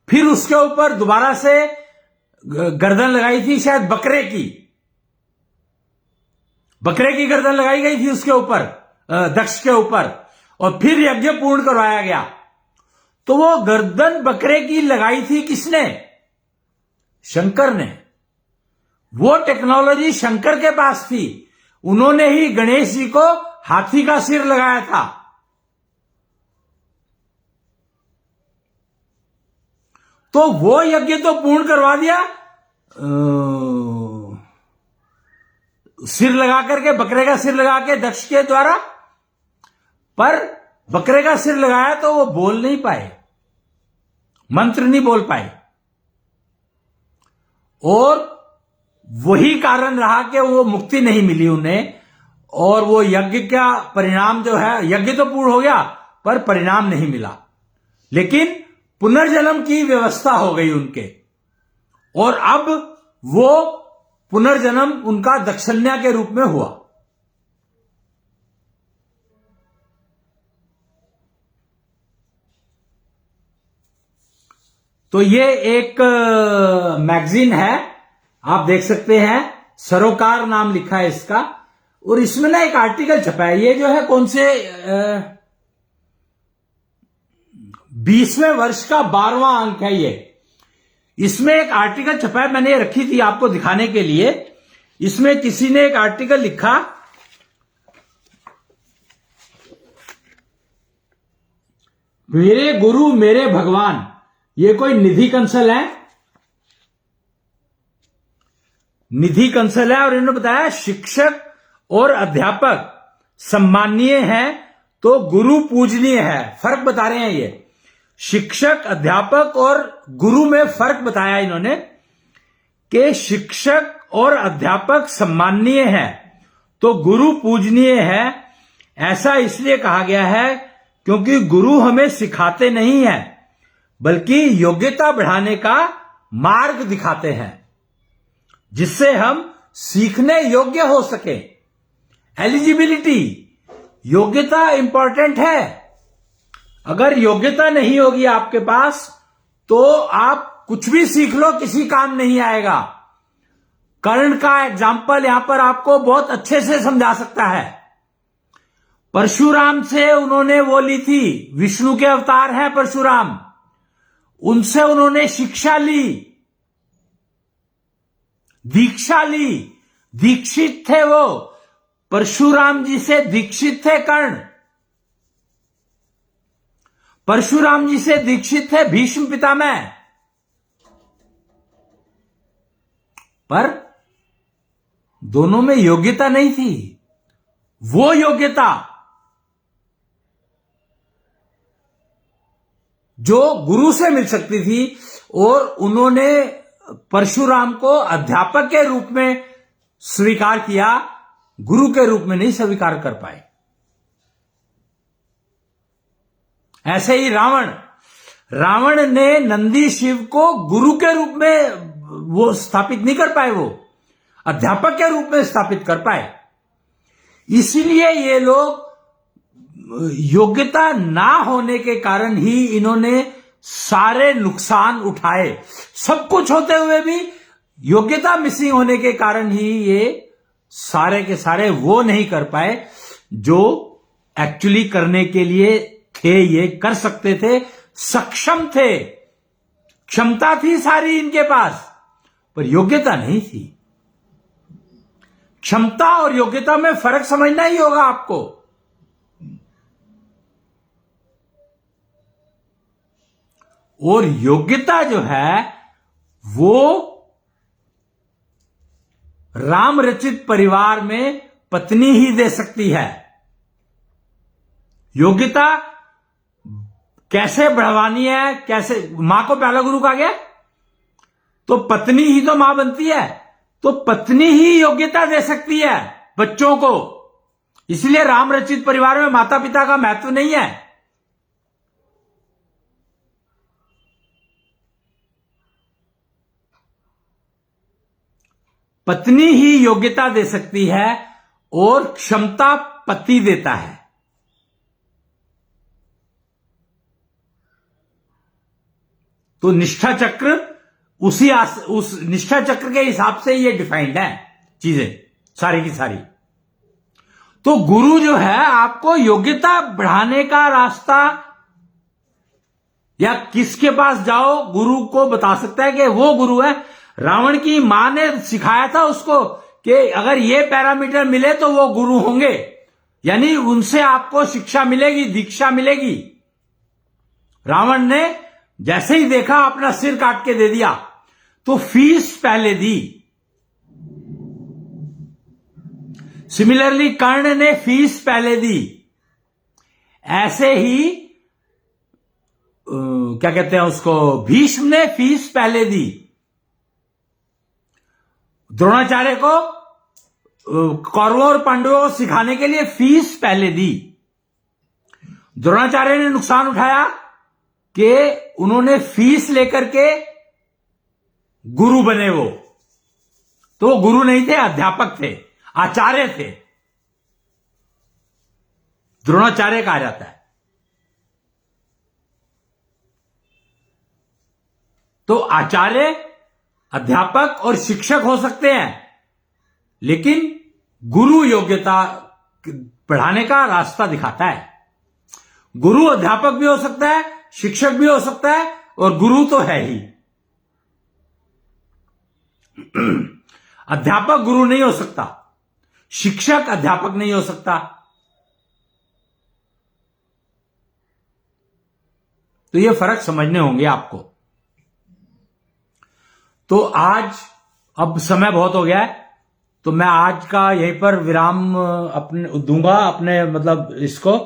फिर उसके ऊपर दोबारा से गर्दन लगाई थी शायद बकरे की गर्दन लगाई गई थी उसके ऊपर, दक्ष के ऊपर, और फिर यज्ञ पूर्ण करवाया गया। तो वो गर्दन बकरे की लगाई थी किसने? शंकर ने। वो टेक्नोलॉजी शंकर के पास थी, उन्होंने ही गणेश जी को हाथी का सिर लगाया था। तो वो यज्ञ तो पूर्ण करवा दिया सिर लगा करके, बकरे का सिर लगा के दक्ष के द्वारा, पर बकरे का सिर लगाया तो वो बोल नहीं पाए, मंत्र नहीं बोल पाए, और वही कारण रहा कि वो मुक्ति नहीं मिली उन्हें, और वो यज्ञ का परिणाम जो है, यज्ञ तो पूर्ण हो गया पर परिणाम नहीं मिला, लेकिन पुनर्जन्म की व्यवस्था हो गई उनके, और अब वो पुनर्जन्म उनका दक्षिण्या के रूप में हुआ। तो ये एक मैगजीन है, आप देख सकते हैं, सरोकार नाम लिखा है इसका, और इसमें ना एक आर्टिकल छपा है, ये जो है कौन से 20वें वर्ष का 12वां अंक है ये। इसमें एक आर्टिकल छपा है, मैंने रखी थी आपको दिखाने के लिए। इसमें किसी ने एक आर्टिकल लिखा, मेरे गुरु मेरे भगवान, ये कोई निधि कंसल है, निधि कंसल है, और इन्होंने बताया शिक्षक और अध्यापक सम्माननीय हैं तो गुरु पूजनीय है। फर्क बता रहे हैं ये, शिक्षक अध्यापक और गुरु में फर्क बताया इन्होंने कि शिक्षक और अध्यापक सम्माननीय है तो गुरु पूजनीय है। ऐसा इसलिए कहा गया है क्योंकि गुरु हमें सिखाते नहीं हैं बल्कि योग्यता बढ़ाने का मार्ग दिखाते हैं जिससे हम सीखने योग्य हो सके। एलिजिबिलिटी, योग्यता इंपॉर्टेंट है। अगर योग्यता नहीं होगी आपके पास तो आप कुछ भी सीख लो, किसी काम नहीं आएगा। कर्ण का एग्जाम्पल यहां पर आपको बहुत अच्छे से समझा सकता है। परशुराम से उन्होंने वो ली थी, विष्णु के अवतार हैं परशुराम, उनसे उन्होंने शिक्षा ली, दीक्षा ली, दीक्षित थे वो। परशुराम जी से दीक्षित थे कर्ण, परशुराम जी से दीक्षित थे भीष्म पितामह। पर दोनों में योग्यता नहीं थी। वो योग्यता जो गुरु से मिल सकती थी और उन्होंने परशुराम को अध्यापक के रूप में स्वीकार किया, गुरु के रूप में नहीं स्वीकार कर पाए। ऐसे ही रावण ने नंदी शिव को गुरु के रूप में वो स्थापित नहीं कर पाए, वो अध्यापक के रूप में स्थापित कर पाए। इसीलिए ये लोग योग्यता ना होने के कारण ही इन्होंने सारे नुकसान उठाए। सब कुछ होते हुए भी योग्यता मिसिंग होने के कारण ही ये सारे के सारे वो नहीं कर पाए जो एक्चुअली करने के लिए थे, ये कर सकते थे, सक्षम थे, क्षमता थी सारी इनके पास, पर योग्यता नहीं थी। क्षमता और योग्यता में फर्क समझना ही होगा आपको। और योग्यता जो है वो राम रचित परिवार में पत्नी ही दे सकती है। योग्यता कैसे बढ़वानी है, कैसे, मां को पहला गुरु कहा गया, तो पत्नी ही तो मां बनती है, तो पत्नी ही योग्यता दे सकती है बच्चों को। इसलिए राम रचित परिवार में माता पिता का महत्व नहीं है। पत्नी ही योग्यता दे सकती है और क्षमता पति देता है। तो निष्ठा चक्र उस निष्ठा चक्र के हिसाब से ये डिफाइंड है चीजें सारी की सारी। तो गुरु जो है आपको योग्यता बढ़ाने का रास्ता, या किसके पास जाओ गुरु को बता सकता है कि वो गुरु है। रावण की मां ने सिखाया था उसको कि अगर ये पैरामीटर मिले तो वो गुरु होंगे, यानी उनसे आपको शिक्षा मिलेगी, दीक्षा मिलेगी। रावण ने जैसे ही देखा अपना सिर काट के दे दिया, तो फीस पहले दी। सिमिलरली कर्ण ने फीस पहले दी। ऐसे ही क्या कहते हैं उसको, भीष्म ने फीस पहले दी। द्रोणाचार्य को कौरवों और पांडवों को सिखाने के लिए फीस पहले दी। द्रोणाचार्य ने नुकसान उठाया कि उन्होंने फीस लेकर के गुरु बने वो, तो वो गुरु नहीं थे, अध्यापक थे, आचार्य थे, द्रोणाचार्य कहा जाता है। तो आचार्य, अध्यापक और शिक्षक हो सकते हैं, लेकिन गुरु योग्यता बढ़ाने का रास्ता दिखाता है। गुरु अध्यापक भी हो सकता है, शिक्षक भी हो सकता है, और गुरु तो है ही। अध्यापक गुरु नहीं हो सकता, शिक्षक अध्यापक नहीं हो सकता। तो ये फर्क समझने होंगे आपको। तो आज, अब समय बहुत हो गया है, तो मैं आज का यहीं पर विराम अपने दूंगा, अपने मतलब इसको।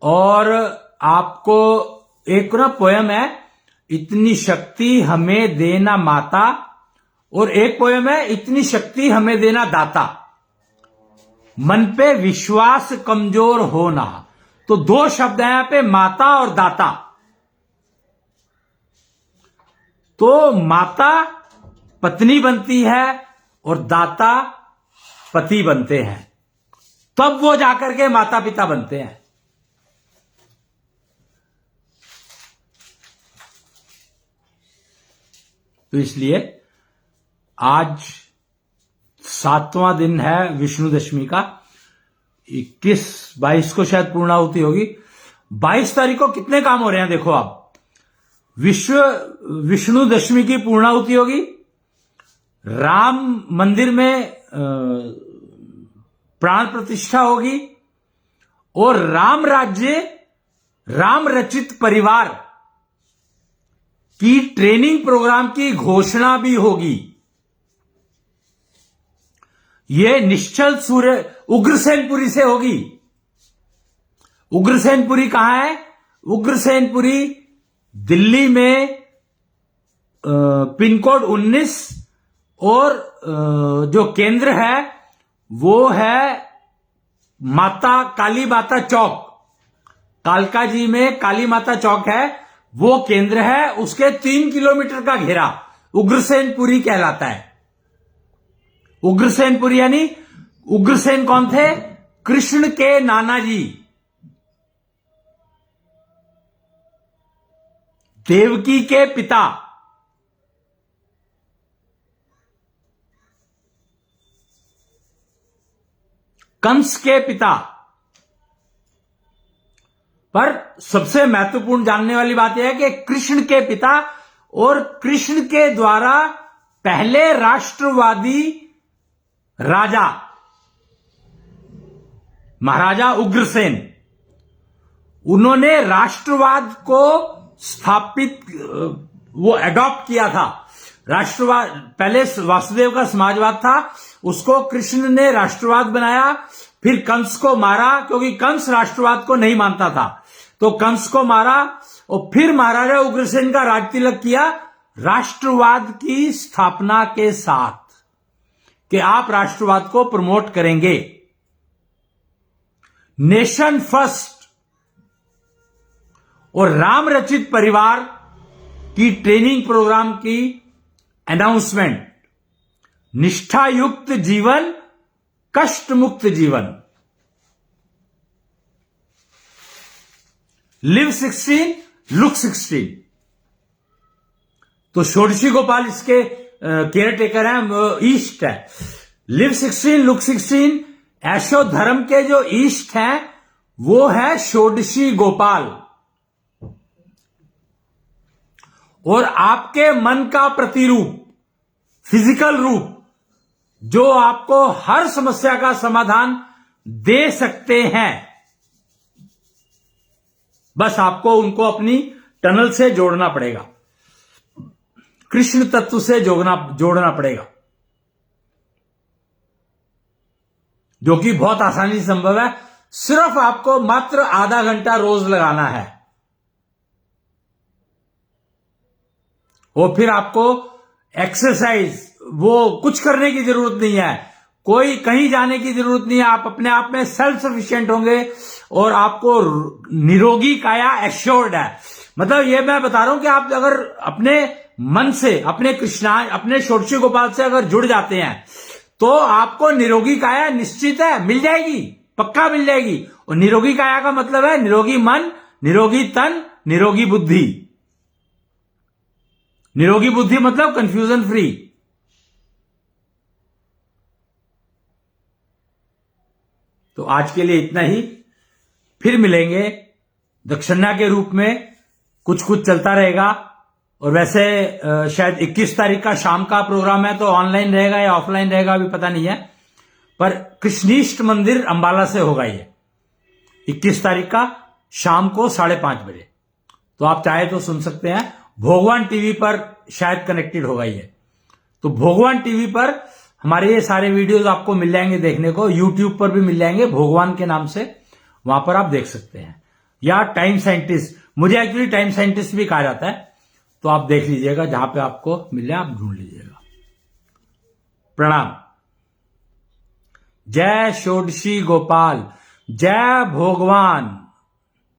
और आपको एक ना पोयम है, इतनी शक्ति हमें देना माता, और एक पोयम है, इतनी शक्ति हमें देना दाता, मन पे विश्वास कमजोर हो ना। तो दो शब्द हैं यहां पे, माता और दाता। तो माता पत्नी बनती है और दाता पति बनते हैं, तब वो जाकर के माता पिता बनते हैं। तो इसलिए आज 7वां दिन है विष्णु दशमी का। 21-22 को शायद पूर्णाहुति होगी। 22 तारीख को कितने काम हो रहे हैं देखो आप। विष्णु दशमी की पूर्णाहुति होगी, राम मंदिर में प्राण प्रतिष्ठा होगी, और राम राज्य, राम रचित परिवार की ट्रेनिंग प्रोग्राम की घोषणा भी होगी। यह निश्चल सूर्य उग्रसेनपुरी से होगी। उग्रसेनपुरी कहां है? उग्रसेनपुरी दिल्ली में पिन कोड 19, और जो केंद्र है वो है माता काली माता चौक। कालका जी में काली माता चौक है, वो केंद्र है। उसके 3 किलोमीटर का घेरा उग्रसेनपुरी कहलाता है। उग्रसेनपुरी यानी, उग्रसेन कौन थे? कृष्ण के नाना जी, देवकी के पिता। कंस के पिता। पर सबसे महत्वपूर्ण जानने वाली बात यह है कि कृष्ण के पिता, और कृष्ण के द्वारा पहले राष्ट्रवादी राजा महाराजा उग्रसेन, उन्होंने राष्ट्रवाद को स्थापित, वो एडॉप्ट किया था। राष्ट्रवाद, पहले वासुदेव का समाजवाद था, उसको कृष्ण ने राष्ट्रवाद बनाया। फिर कंस को मारा, क्योंकि कंस राष्ट्रवाद को नहीं मानता था, तो कंस को मारा और फिर महाराजा उग्रसेन का राज तिलक किया राष्ट्रवाद की स्थापना के साथ कि आप राष्ट्रवाद को प्रमोट करेंगे। नेशन फर्स्ट और राम रचित परिवार की ट्रेनिंग प्रोग्राम की अनाउंसमेंट, निष्ठायुक्त जीवन, कष्ट मुक्त जीवन, लिव 16 लुक 16। तो षोडशी गोपाल इसके केयर टेकर हैं, ईस्ट है। लिव 16 लुक 16 ऐशो धर्म के जो ईस्ट हैं वो है षोडशी गोपाल। और आपके मन का प्रतिरूप, फिजिकल रूप, जो आपको हर समस्या का समाधान दे सकते हैं, बस आपको उनको अपनी टनल से जोड़ना पड़ेगा, कृष्ण तत्व से जोड़ना पड़ेगा, जो कि बहुत आसानी से संभव है। सिर्फ आपको मात्र आधा घंटा रोज लगाना है और फिर आपको एक्सरसाइज, वो कुछ करने की जरूरत नहीं है, कोई कहीं जाने की जरूरत नहीं है। आप अपने आप में सेल्फ सफिशिएंट होंगे और आपको निरोगी काया एश्योर्ड है। मतलब ये मैं बता रहा हूं कि आप अगर अपने मन से, अपने षोडशी गोपाल से अगर जुड़ जाते हैं तो आपको निरोगी काया निश्चित है मिल जाएगी, पक्का मिल जाएगी। और निरोगी काया का मतलब है निरोगी मन, निरोगी तन, निरोगी बुद्धि। निरोगी बुद्धि मतलब कंफ्यूजन फ्री। तो आज के लिए इतना ही, फिर मिलेंगे दक्षिणा के रूप में, कुछ कुछ चलता रहेगा। और वैसे शायद 21 तारीख का शाम का प्रोग्राम है, तो ऑनलाइन रहेगा या ऑफलाइन रहेगा अभी पता नहीं है, पर कृष्णीष्ट मंदिर अंबाला से होगा ये 21 तारीख का शाम को 5:30 बजे। तो आप चाहे तो सुन सकते हैं। भोगवान टीवी पर शायद कनेक्टेड होगा ये, तो भोगवान टीवी पर हमारे ये सारे वीडियोस आपको मिल जाएंगे देखने को। यूट्यूब पर भी मिल जाएंगे भोगवान के नाम से, वहां पर आप देख सकते हैं। या टाइम साइंटिस्ट, मुझे एक्चुअली टाइम साइंटिस्ट भी कहा जाता है, तो आप देख लीजिएगा, जहां पे आपको मिले आप ढूंढ लीजिएगा। प्रणाम। जय षोडशी गोपाल, जय भोगवान।